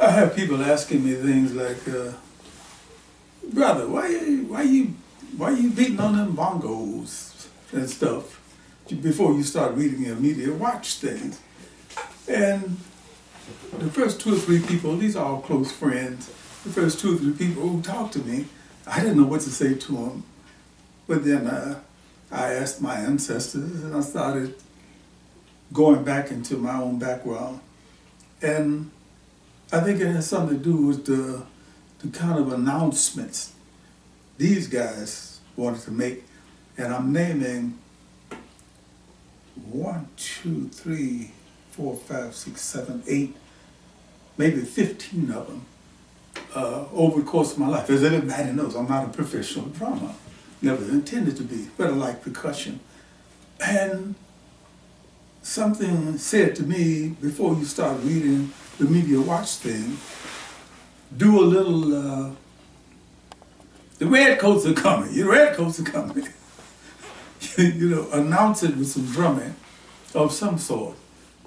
I have people asking me things like, brother, why you beating on them bongos and stuff before you start reading your media watch things? And the first 2 or 3 people, these are all close friends, the first 2 or 3 people who talked to me, I didn't know what to say to them. But then I asked my ancestors, and I started going back into my own background. And I think it has something to do with the kind of announcements these guys wanted to make. And I'm naming 1, 2, 3, 4, 5, 6, 7, 8, maybe 15 of them over the course of my life. As everybody knows, I'm not a professional drummer. Never intended to be, but I like percussion. And something said to me before you start reading the media watch thing, do a little, the redcoats are coming, your redcoats are coming. You know, announce it with some drumming of some sort.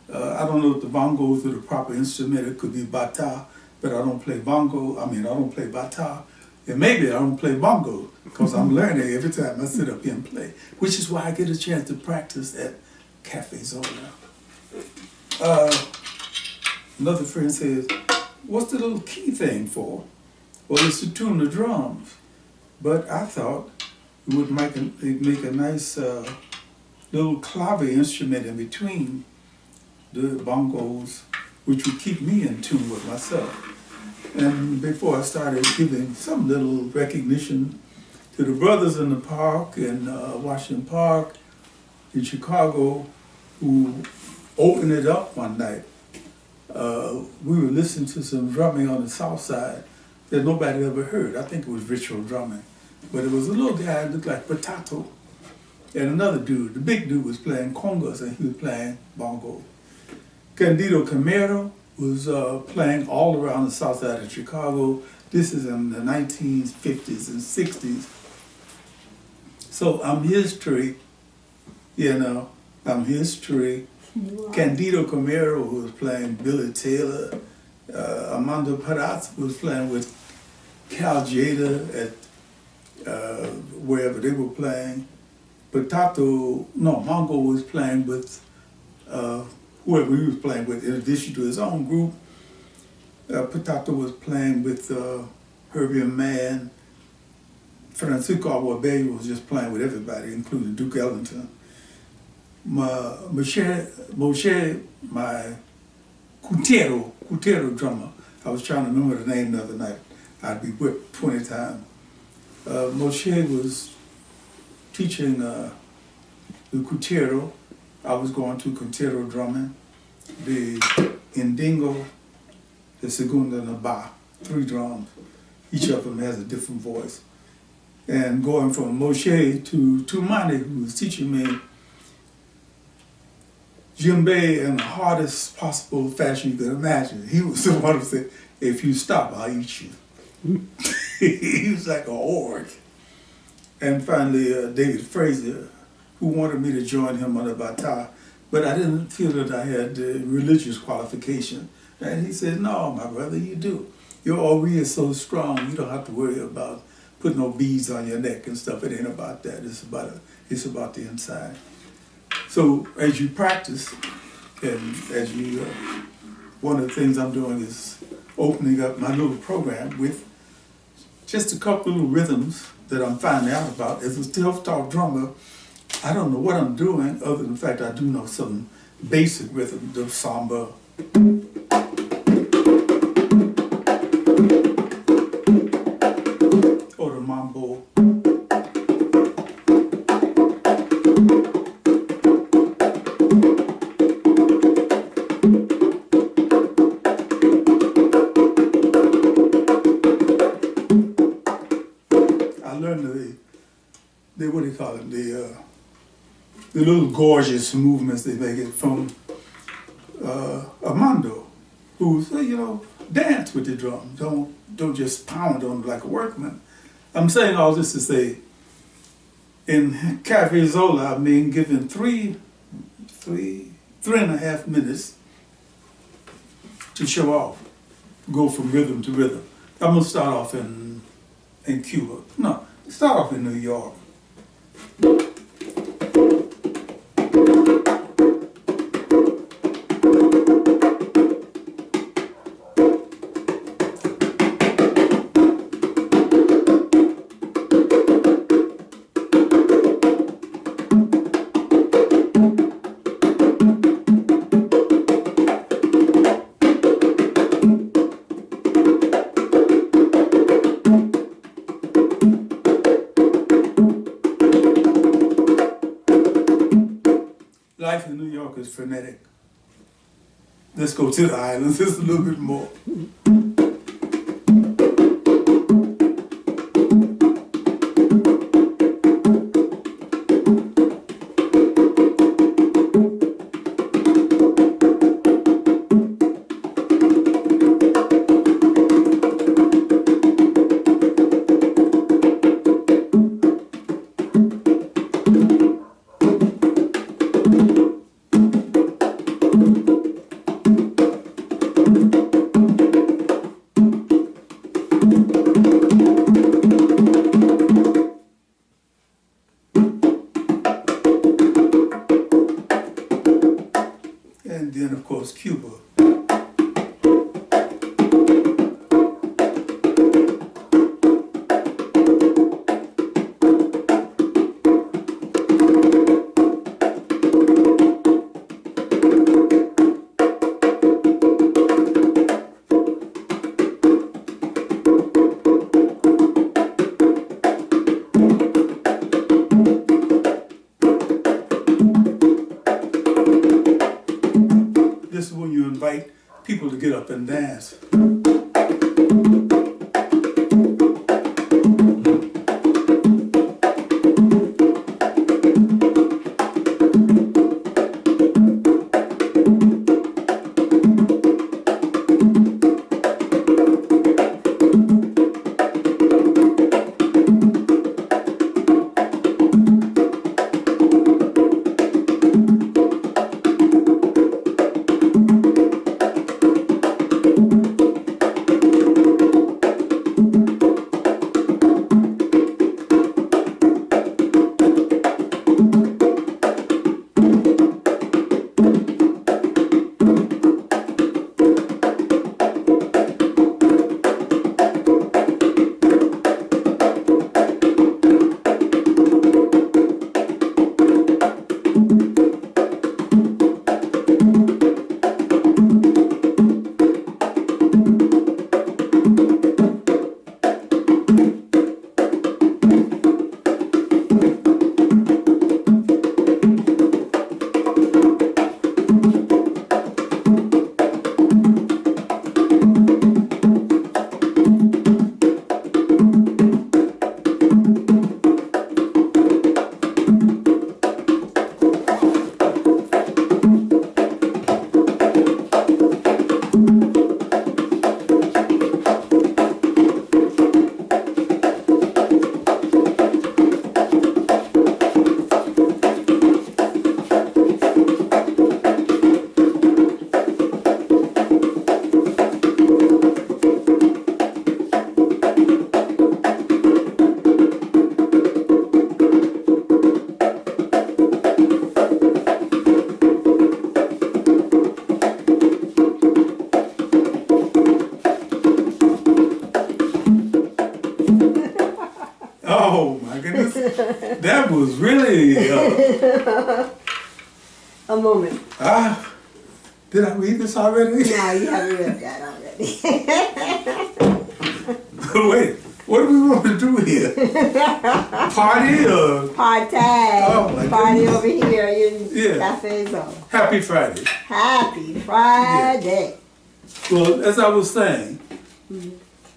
I don't know if the bongos are the proper instrument. It could be bata, but I don't play bongo. I don't play bata. And maybe I don't play bongo because I'm learning every time I sit up here and play, which is why I get a chance to practice at Cafe Zola. Another friend says, what's the little key thing for? Well, it's to tune the drums. But I thought it would make a nice little clave instrument in between the bongos, which would keep me in tune with myself. And before I started giving some little recognition to the brothers in the park in Washington Park in Chicago who opened it up one night, we were listening to some drumming on the south side that nobody ever heard. I think it was ritual drumming. But it was a little guy that looked like Potato, and another dude. The big dude was playing congas and he was playing bongo. Candido Camero was playing all around the south side of Chicago. This is in the 1950s and 60s. So I'm history, you know, I'm history. Candido Camero was playing Billy Taylor. Armando Peraz was playing with Cal Jada at wherever they were playing. Mongo was playing with whoever he was playing with, in addition to his own group. Potato was playing with Herbie and Mann. Francisco Aguabello was just playing with everybody, including Duke Ellington. Moshe, my Cutero drummer, I was trying to remember the name the other night. I'd be whipped 20 times. Moshe was teaching the Cutero. I was going to Cutero drumming. The Indingo, the Segunda, and the Ba, 3 drums. Each of them has a different voice. And going from Moshe to Tumani, who was teaching me djembe in the hardest possible fashion you could imagine. He was the one who said, if you stop, I'll eat you. He was like a orc. And finally, David Frazier, who wanted me to join him on the bata, but I didn't feel that I had the religious qualification. And he said, no, my brother, you do. Your ori is so strong, you don't have to worry about putting no beads on your neck and stuff. It ain't about that. It's about the inside. So as you practice, and as you, one of the things I'm doing is opening up my little program with just a couple little rhythms that I'm finding out about. As a self-taught drummer, I don't know what I'm doing other than the fact I do know some basic rhythms of samba. Or the mambo. What do you call it? The little gorgeous movements they make it from Armando, who's, you know, dance with the drum. Don't just pound on it like a workman. I'm saying all this to say, in Cafe Zola, I'm being given three and a half minutes to show off. go from rhythm to rhythm. I'm gonna start off in Cuba. No, start off in New York. Life in New York is frenetic. Let's go to the islands just a little bit more. And then, of course, Cuba. This is when you invite people to get up and dance. Oh my goodness, that was really a moment. Did I read this already? No, you haven't read that already. Wait, what do we want to do here? Party or? Party. Oh my Party goodness. over here in Yeah. Cafe Zone. Happy Friday. Happy Friday. Well, as I was saying,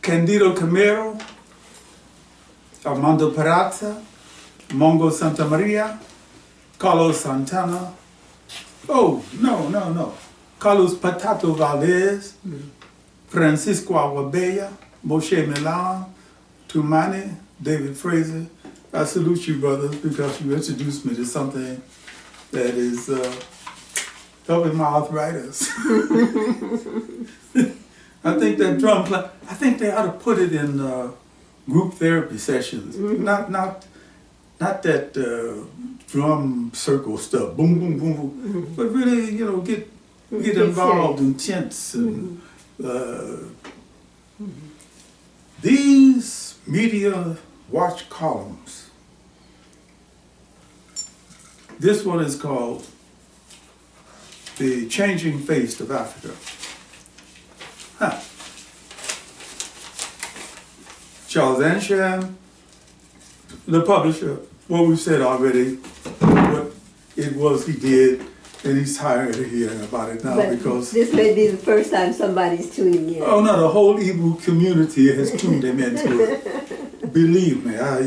Candido Camero, Armando Perazza, Mongo Santa Maria, Carlos Santana, Carlos Patato Valdez, Francisco Aguabella, Moshe Milan, Tumani, David Fraser. I salute you, brothers, because you introduced me to something that is helping my arthritis. I think that drum play, I think they ought to put it in group therapy sessions. Not that drum circle stuff, boom, boom, boom, boom. But really, you know, get involved, intense. And, these media watch columns. This one is called The Changing Face of Africa. Huh. Charles Anyiam, the publisher, what we said already, what it was he did, and he's tired of hearing about it now, but because this may be the first time somebody's tuning in. Oh no, the whole Igbo community has tuned him into it. Believe me. All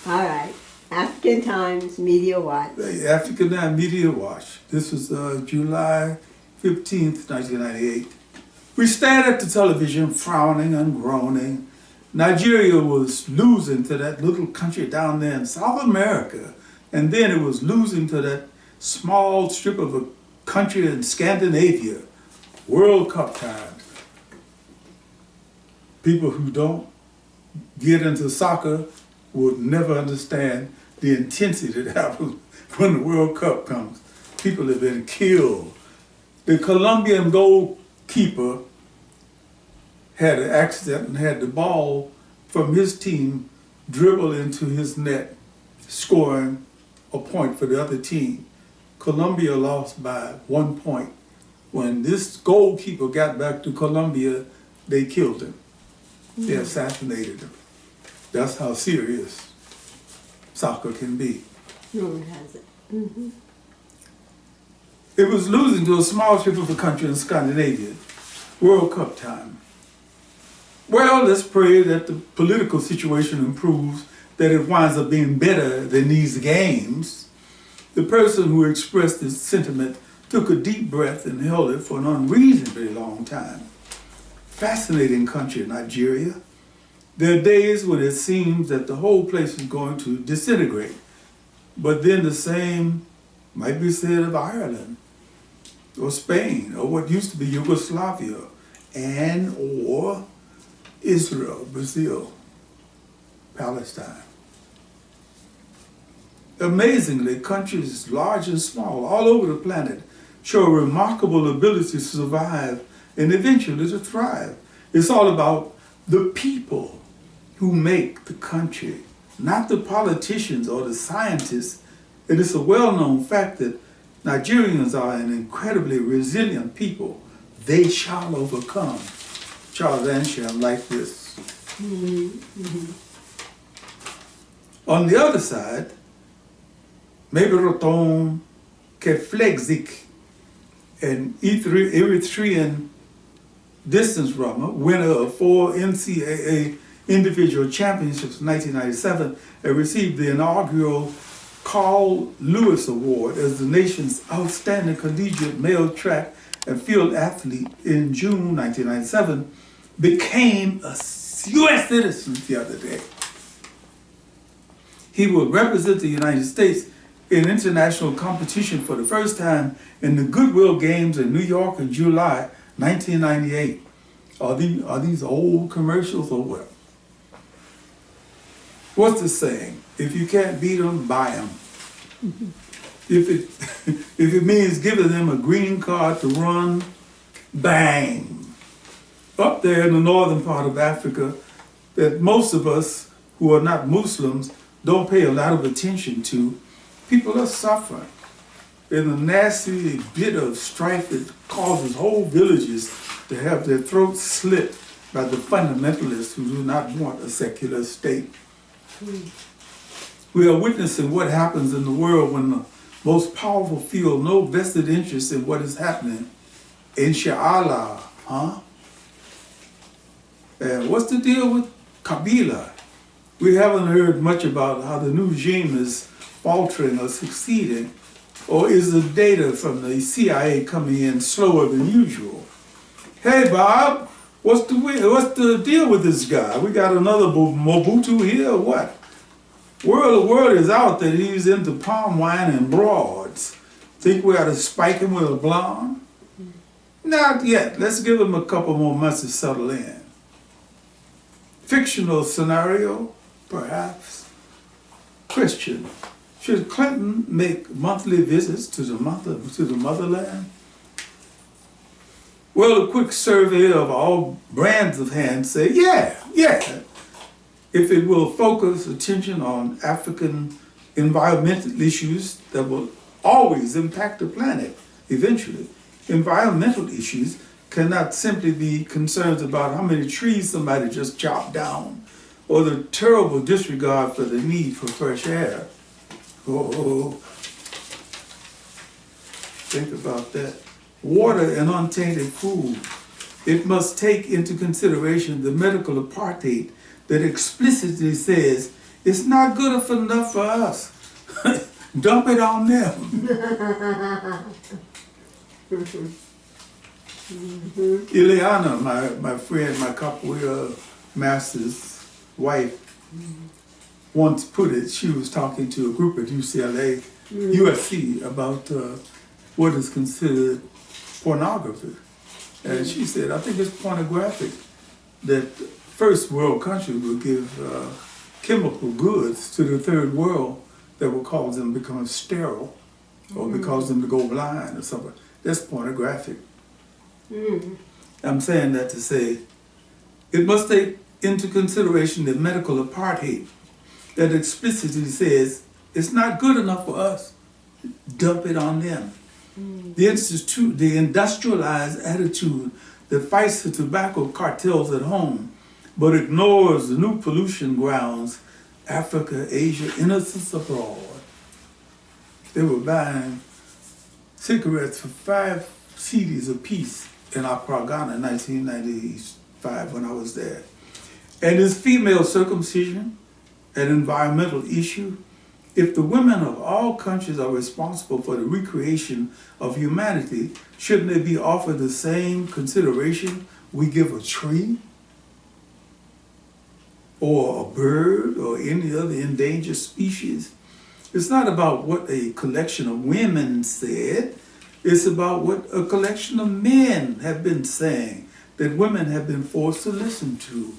right. African Times Media Watch. African Times Media Watch. This was July 15th, 1998. We stared at the television, frowning and groaning. Nigeria was losing to that little country down there in South America, and then it was losing to that small strip of a country in Scandinavia. World Cup time. People who don't get into soccer would never understand the intensity that happens when the World Cup comes. People have been killed. The Colombian goalkeeper had an accident and had the ball from his team dribble into his net, scoring a point for the other team. Colombia lost by 1 point. When this goalkeeper got back to Colombia, they killed him. They assassinated him. That's how serious soccer can be. No, it hasn't. It was losing to a small strip of a country in Scandinavia. World Cup time. Well, let's pray that the political situation improves, that it winds up being better than these games. The person who expressed this sentiment took a deep breath and held it for an unreasonably long time. Fascinating country, Nigeria. There are days when it seems that the whole place is going to disintegrate. But then the same might be said of Ireland, or Spain, or what used to be Yugoslavia, and or Israel, Brazil, Palestine. Amazingly, countries large and small, all over the planet, show a remarkable ability to survive and eventually to thrive. It's all about the people who make the country, not the politicians or the scientists. It is a well-known fact that Nigerians are an incredibly resilient people. They shall overcome. Charles Anyiam like this. On the other side, Meberoton Keflexik, an Eritrean distance runner, winner of 4 NCAA individual championships in 1997, and received the inaugural Carl Lewis Award as the nation's outstanding collegiate male track and field athlete in June 1997, became a U.S. citizen the other day. He will represent the United States in international competition for the first time in the Goodwill Games in New York in July 1998. Are these old commercials or what? What's the saying? If you can't beat them, buy them. If it means giving them a green card to run, bang. Up there in the northern part of Africa, that most of us who are not Muslims don't pay a lot of attention to, people are suffering. In a nasty bit of strife that causes whole villages to have their throats slit by the fundamentalists who do not want a secular state. We are witnessing what happens in the world when the most powerful feel no vested interest in what is happening. Inshallah, huh? And what's the deal with Kabila? We haven't heard much about how the new regime is faltering or succeeding, or is the data from the CIA coming in slower than usual? Hey Bob, what's the deal with this guy? We got another Mobutu here or what? Word is out that he's into palm wine and broads. Think we ought to spike him with a blonde? Not yet. Let's give them a couple more months to settle in. Fictional scenario, perhaps. Question. Should Clinton make monthly visits to the motherland? Well, a quick survey of all brands of hands say, yeah. If it will focus attention on African environmental issues that will always impact the planet eventually. Environmental issues cannot simply be concerns about how many trees somebody just chopped down or the terrible disregard for the need for fresh air. Oh, think about that. Water and untainted food. It must take into consideration the medical apartheid that explicitly says it's not good enough for us. Dump it on them. Ileana, my friend, my capoeira master's wife, once put it, she was talking to a group at USC about what is considered pornography. And she said, I think it's pornographic that first world countries will give chemical goods to the third world that will cause them to become sterile or cause them to go blind or something. That's pornographic. I'm saying that to say it must take into consideration the medical apartheid that explicitly says it's not good enough for us. Dump it on them. The industrialized attitude that fights the tobacco cartels at home but ignores the new pollution grounds, Africa, Asia, innocence abroad. They were buying cigarettes for 5 cedis apiece in Accra, Ghana in 1995 when I was there. And is female circumcision an environmental issue? If the women of all countries are responsible for the recreation of humanity, shouldn't they be offered the same consideration we give a tree? Or a bird or any other endangered species? It's not about what a collection of women said. It's about what a collection of men have been saying that women have been forced to listen to.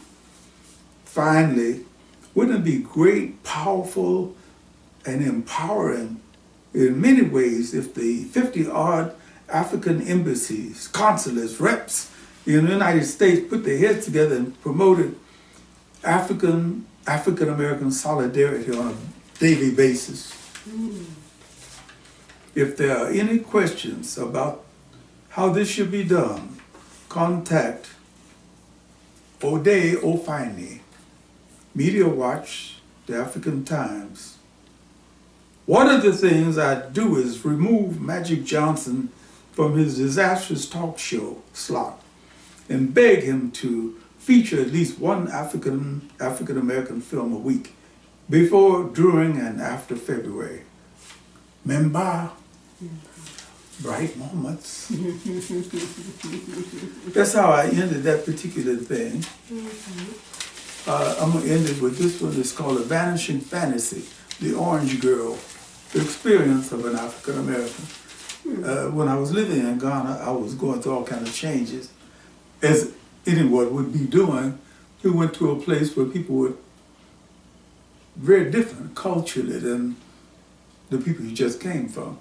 Finally, wouldn't it be great, powerful, and empowering in many ways if the 50-odd African embassies, consulates, reps in the United States put their heads together and promoted African-American solidarity on a daily basis? If there are any questions about how this should be done, contact Odie Hawkins, Media Watch, the African Times. One of the things I do is remove Magic Johnson from his disastrous talk show slot and beg him to feature at least one African-American film a week before, during, and after February. Remember? Bright moments. That's how I ended that particular thing. I'm going to end it with this one. It's called A Vanishing Fancy, The Orange Girl, the experience of an African American. When I was living in Ghana, I was going through all kinds of changes, as anyone would be doing. We went to a place where people were very different culturally than the people you just came from.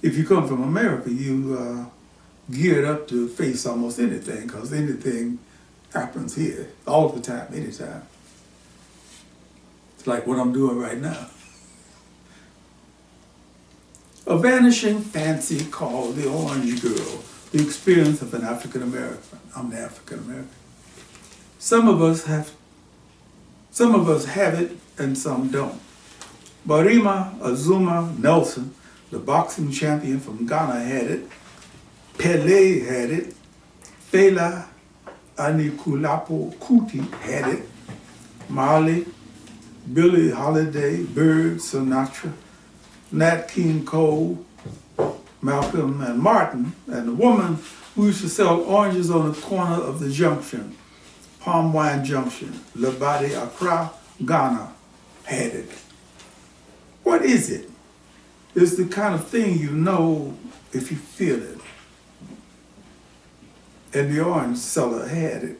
If you come from America, you geared up to face almost anything, because anything happens here all the time, anytime. It's like what I'm doing right now. A Vanishing Fancy called The Orange Girl, the experience of an African American. I'm an African American. Some of us have it and some don't. Barima Azuma Nelson, the boxing champion from Ghana, had it. Pele had it. Fela Anikulapo Kuti had it. Marley, Billie Holiday, Bird, Sinatra, Nat King Cole, Malcolm and Martin, and the woman who used to sell oranges on the corner of the junction, Palm Wine Junction, Labadi, Accra, Ghana, had it. What is it? It's the kind of thing you know if you feel it. and the orange seller had it.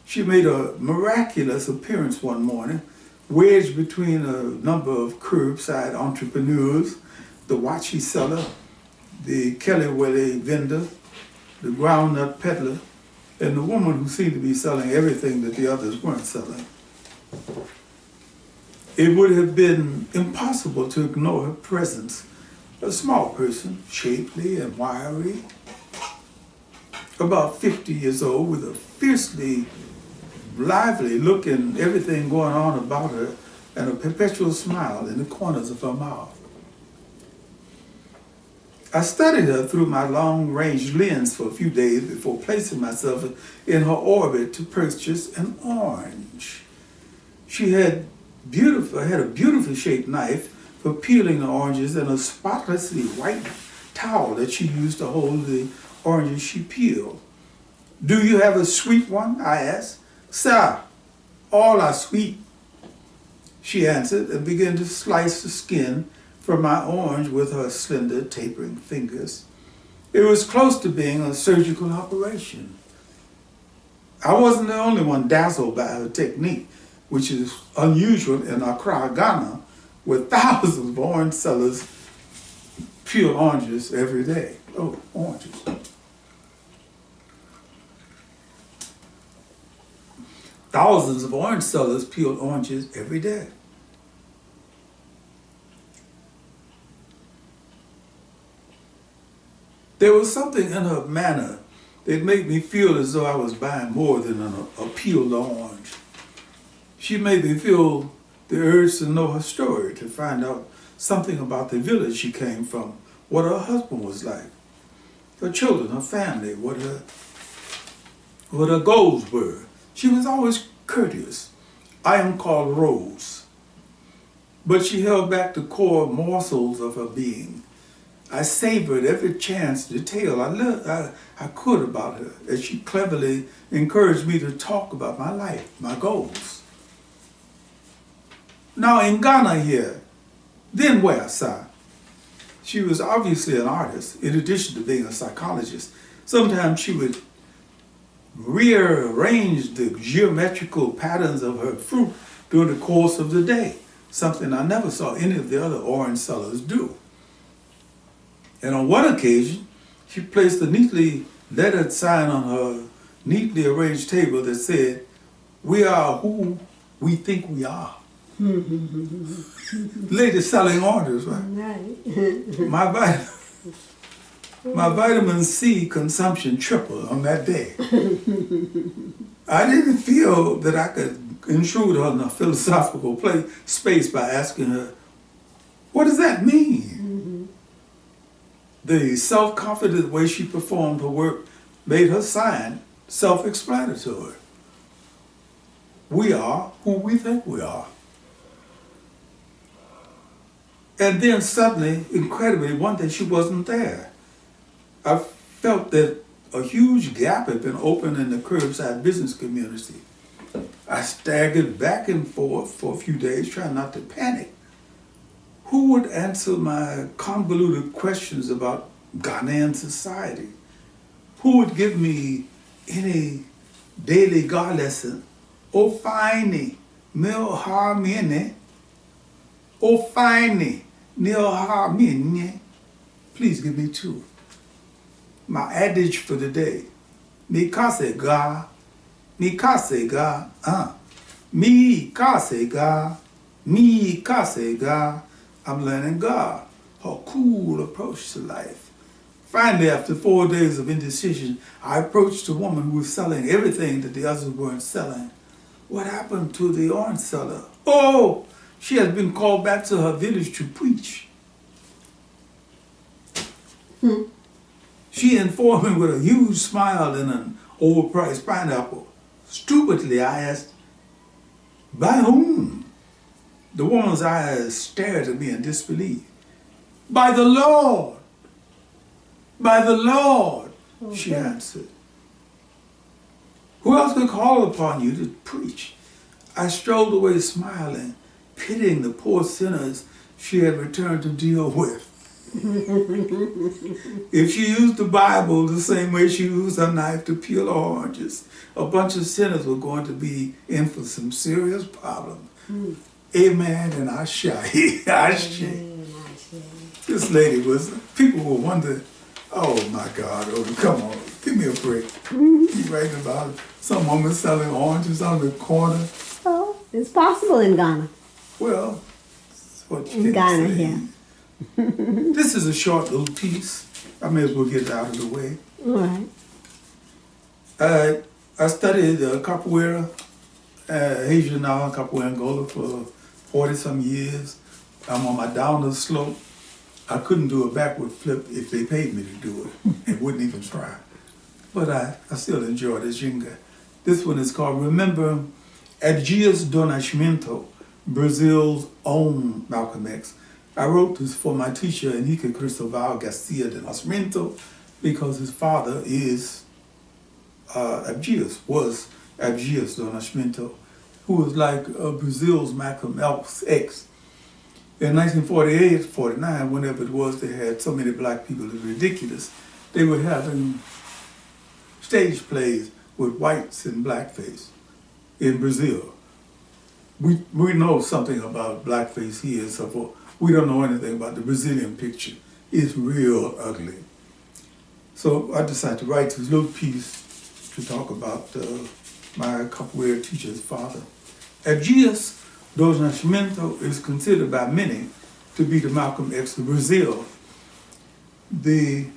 She made a miraculous appearance one morning, wedged between a number of curbside entrepreneurs, the watchy seller, the Kelly vendor, the groundnut peddler, and the woman who seemed to be selling everything that the others weren't selling. It would have been impossible to ignore her presence. A small person, shapely and wiry, about 50 years old, with a fiercely lively look and everything going on about her, and a perpetual smile in the corners of her mouth. I studied her through my long-range lens for a few days before placing myself in her orbit to purchase an orange. She had a beautifully shaped knife for peeling the oranges and a spotlessly white towel that she used to hold the oranges she peeled. "Do you have a sweet one?" I asked. "Sir, all are sweet," she answered, and began to slice the skin from my orange with her slender, tapering fingers. It was close to being a surgical operation. I wasn't the only one dazzled by her technique, which is unusual in Accra, Ghana, where thousands of orange sellers peel oranges every day. Oh, oranges. Thousands of orange sellers peel oranges every day. There was something in her manner that made me feel as though I was buying more than a peeled orange. She made me feel the urge to know her story, to find out something about the village she came from, what her husband was like, her children, her family, what her goals were. She was always courteous. I am called Rose. But she held back the core morsels of her being. I savored every chance detail I could about her, as she cleverly encouraged me to talk about my life, my goals. "Now in Ghana here, then where, sir?" She was obviously an artist, in addition to being a psychologist. Sometimes she would rearrange the geometrical patterns of her fruit during the course of the day, something I never saw any of the other orange sellers do. And on one occasion, she placed a neatly lettered sign on her neatly arranged table that said, "We are who we think we are." Lady selling oranges, right? Right. My vitamin C consumption tripled on that day. I didn't feel that I could intrude on a philosophical space by asking her, "What does that mean?" The self-confident way she performed her work made her sign self-explanatory. We are who we think we are. And then suddenly, incredibly, one day she wasn't there. I felt that a huge gap had been opened in the curbside business community. I staggered back and forth for a few days, trying not to panic. Who would answer my convoluted questions about Ghanaian society? Who would give me any daily God lesson? O fine, mil harmine. O fine, nil harmine. Please give me two. My adage for the day: mi kase ga, mi kase ga, mi kase ga, mi kase ga. I'm learning God, her cool approach to life. Finally, after 4 days of indecision, I approached a woman who was selling everything that the others weren't selling. "What happened to the orange seller?" "Oh, she has been called back to her village to preach." She informed me with a huge smile and an overpriced pineapple. Stupidly, I asked, "By whom?" The woman's eyes stared at me in disbelief. "By the Lord! By the Lord," she answered. "Who else could call upon you to preach?" I strolled away smiling, pitying the poor sinners she had returned to deal with. If she used the Bible the same way she used her knife to peel oranges, a bunch of sinners were going to be in for some serious problems. Amen and Ashe. Ashe. This lady was, people will wonder, oh my God, Odie, come on, give me a break. You writing about some woman selling oranges on the corner. Oh, it's possible in Ghana. Well, that's what you In can Ghana, say. yeah. This is a short little piece. I may as well get it out of the way. All right. I studied capoeira, Haitian now, capoeira Angola for 40-some years. I'm on my downward slope. I couldn't do a backward flip if they paid me to do it. It wouldn't even try. But I still enjoy the ginga. This one is called, remember, Abdias Do Nascimento, Brazil's own Malcolm X. I wrote this for my teacher, Henrique Cristoval Garcia de Nascimento, because his father is was Abdias Do Nascimento, who was like Brazil's Malcolm X. In 1948-49, whenever it was, they had so many black people, it was ridiculous. They were having stage plays with whites in blackface in Brazil. We know something about blackface here and so forth. We don't know anything about the Brazilian picture. It's real ugly. So I decided to write this little piece to talk about my capoeira teacher's father. Abdias Do Nascimento is considered by many to be the Malcolm X of Brazil, the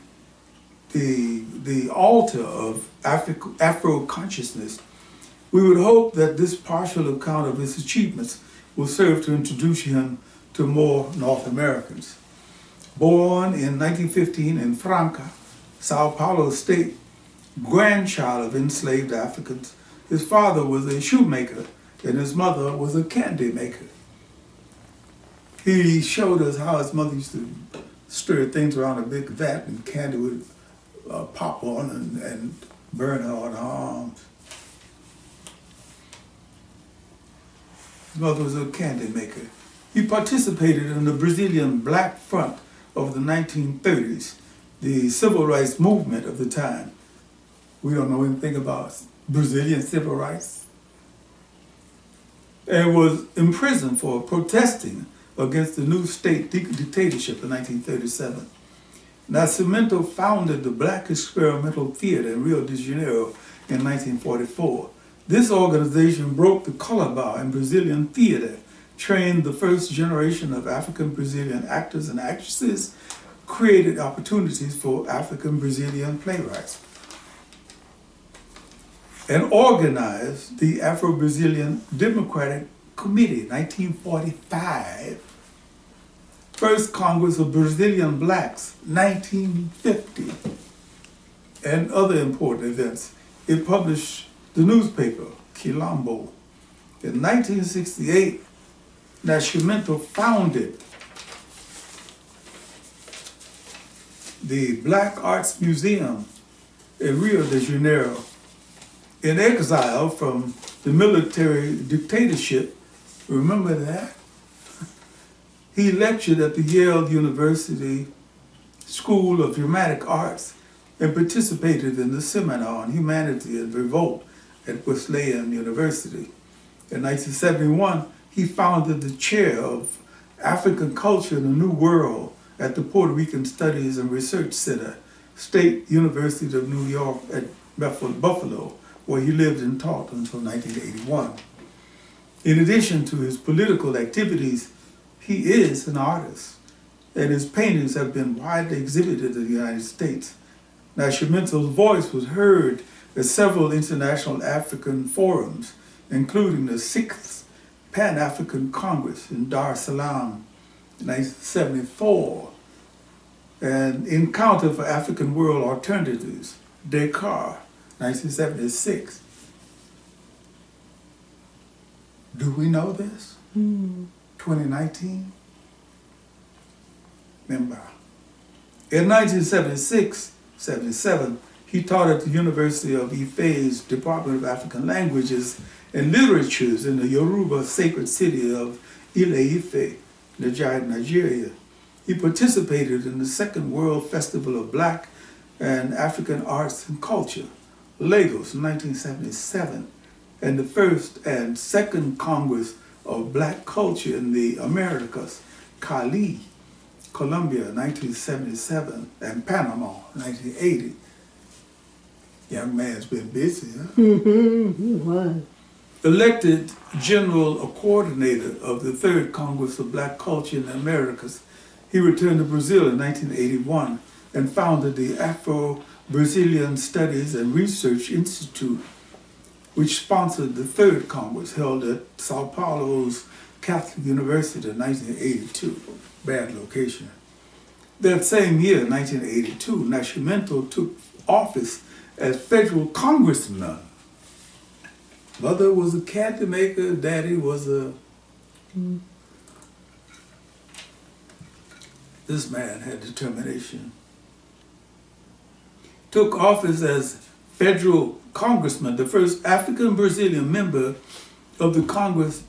altar of Afro consciousness. We would hope that this partial account of his achievements will serve to introduce him to more North Americans. Born in 1915 in Franca, Sao Paulo state, grandchild of enslaved Africans, his father was a shoemaker and his mother was a candy maker. He showed us how his mother used to stir things around a big vat and candy would pop on and burn her on her arms. His mother was a candy maker. He participated in the Brazilian Black Front of the 1930s, the civil rights movement of the time. We don't know anything about Brazilian civil rights. And was imprisoned for protesting against the new state dictatorship in 1937. Nascimento founded the Black Experimental Theater in Rio de Janeiro in 1944. This organization broke the color bar in Brazilian theater, trained the first generation of African Brazilian actors and actresses, created opportunities for African Brazilian playwrights, and organized the Afro-Brazilian Democratic Committee, 1945. First Congress of Brazilian Blacks, 1950, and other important events. It published the newspaper, Quilombo. In 1968, Nascimento founded the Black Arts Museum in Rio de Janeiro. In exile from the military dictatorship, remember that? He lectured at the Yale University School of Dramatic Arts and participated in the seminar on humanity and revolt at Wesleyan University. In 1971, he founded the chair of African Culture in the New World at the Puerto Rican Studies and Research Center, State University of New York at Buffalo, where he lived and taught until 1981. In addition to his political activities, he is an artist, and his paintings have been widely exhibited in the United States. Nascimento's voice was heard at several international African forums, including the 6th Pan-African Congress in Dar es Salaam in 1974, and Encounter for African World Alternatives, Dakar, 1976. Do we know this? 2019? Remember. In 1976-77, he taught at the University of Ife's Department of African Languages and Literatures in the Yoruba sacred city of Ile-Ife, Nigeria. He participated in the Second World Festival of Black and African Arts and Culture, Lagos, 1977, and the first and second Congress of Black Culture in the Americas, Cali, Colombia, 1977, and Panama, 1980. Young man's been busy, huh? He was. Elected General Coordinator of the Third Congress of Black Culture in the Americas, he returned to Brazil in 1981 and founded the Afro-Brazilian Studies and Research Institute, which sponsored the Third Congress held at Sao Paulo's Catholic University in 1982. Bad location. That same year, 1982, Nascimento took office as federal congressman. Mother was a candy maker, daddy was a... This man had determination. Took office as federal congressman, the first African-Brazilian member of the Congress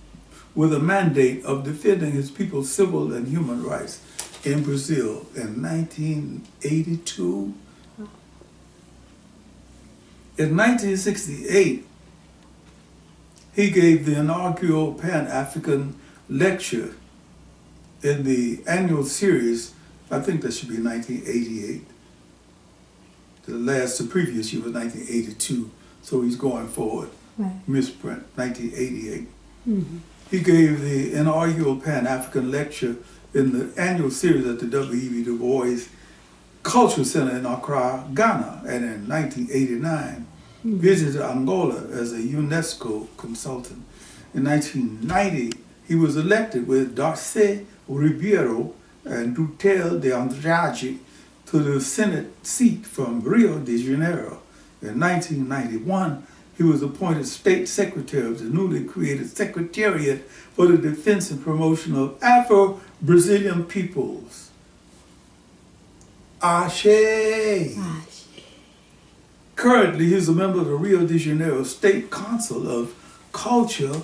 with a mandate of defending his people's civil and human rights in Brazil in 1982. In 1968, he gave the inaugural Pan-African lecture in the annual series. I think that should be 1988. The previous year was 1982, so he's going forward. Right. Misprint, 1988. Mm-hmm. He gave the inaugural Pan-African lecture in the annual series at the W.E.B. Du Bois Cultural Center in Accra, Ghana, and in 1989, visited Angola as a UNESCO consultant. In 1990, he was elected with Darcy Ribeiro and Dutel de Andrade to the Senate seat from Rio de Janeiro. In 1991, he was appointed State Secretary of the newly created Secretariat for the Defense and Promotion of Afro-Brazilian Peoples. Ashe! Currently, he's a member of the Rio de Janeiro State Council of Culture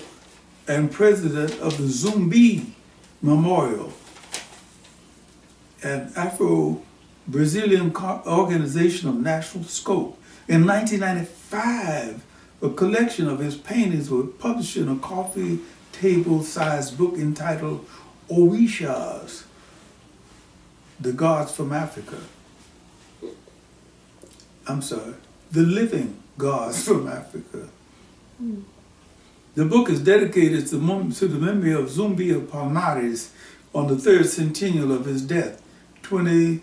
and president of the Zumbi Memorial, an Afro-Brazilian organization of national scope. In 1995, a collection of his paintings was published in a coffee table-sized book entitled Orishas, the Gods from Africa. I'm sorry, the Living Gods from Africa. The book is dedicated to the memory of Zumbi of Palmares on the third centennial of his death, 20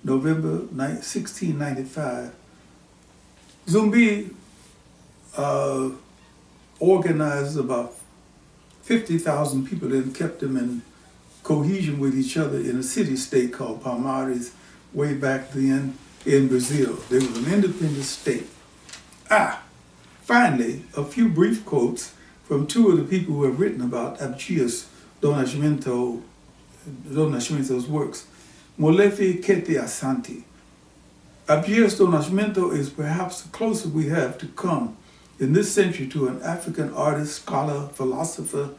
November 1695. Zumbi organized about 50,000 people and kept them in cohesion with each other in a city-state called Palmares way back then in Brazil. They were an independent state. Finally, a few brief quotes from two of the people who have written about Abdias Do Nascimento's works. Molefe Kete Asante. Abdias Do Nascimento is perhaps the closest we have to come in this century to an African artist, scholar, philosopher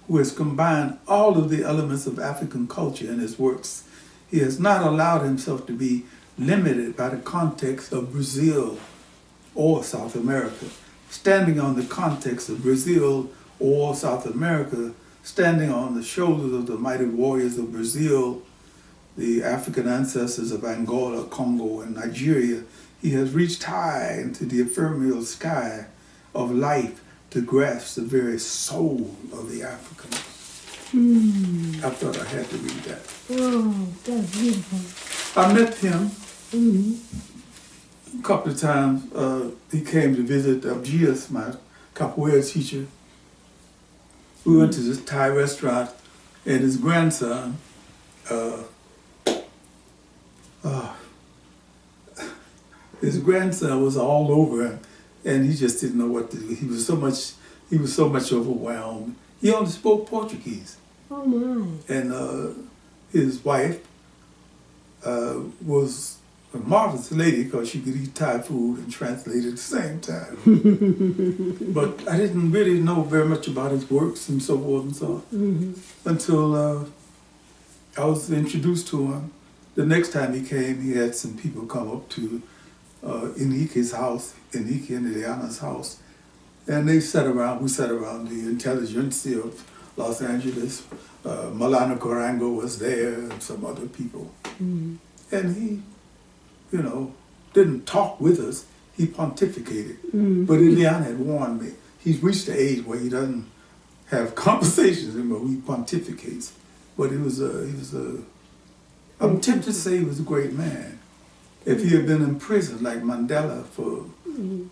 who has combined all of the elements of African culture in his works. He has not allowed himself to be limited by the context of Brazil or South America. Standing on the context of Brazil or South America, standing on the shoulders of the mighty warriors of Brazil, the African ancestors of Angola, Congo, and Nigeria, he has reached high into the ephemeral sky of life to grasp the very soul of the African. I thought I had to read that. Oh, that's beautiful. I met him a couple of times. He came to visit Abdias, my capoeira teacher. We went to this Thai restaurant, and his grandson, was all over him, and he just didn't know what to do. He was so much overwhelmed. He only spoke Portuguese. Oh my! And his wife was a marvelous lady because she could eat Thai food and translate at the same time. But I didn't really know very much about his works and so forth and so on until I was introduced to him. The next time he came, he had some people come up to Enrique's house, Enrique and Eliana's house, and we sat around the intelligentsia of Los Angeles. Malana Corango was there and some other people. Mm. And he, you know, didn't talk with us, he pontificated. Mm. But Eliana had warned me. He's reached the age where he doesn't have conversations anymore, he pontificates. But I'm tempted to say he was a great man. If he had been in prison like Mandela for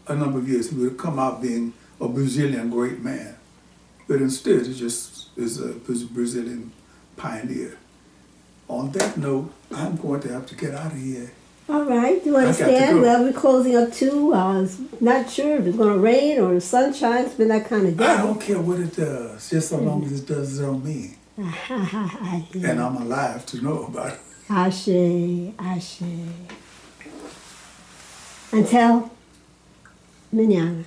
a number of years, he would have come out being a Brazilian great man. But instead, he just is a Brazilian pioneer. On that note, I'm going to have to get out of here. All right, you understand? Well, we're closing up too. I was not sure if it's going to rain or sunshine. It's been that kind of day. I don't care what it does, just so long as it does it on me. And I'm alive to know about it. Ashe, ashe. Until mañana.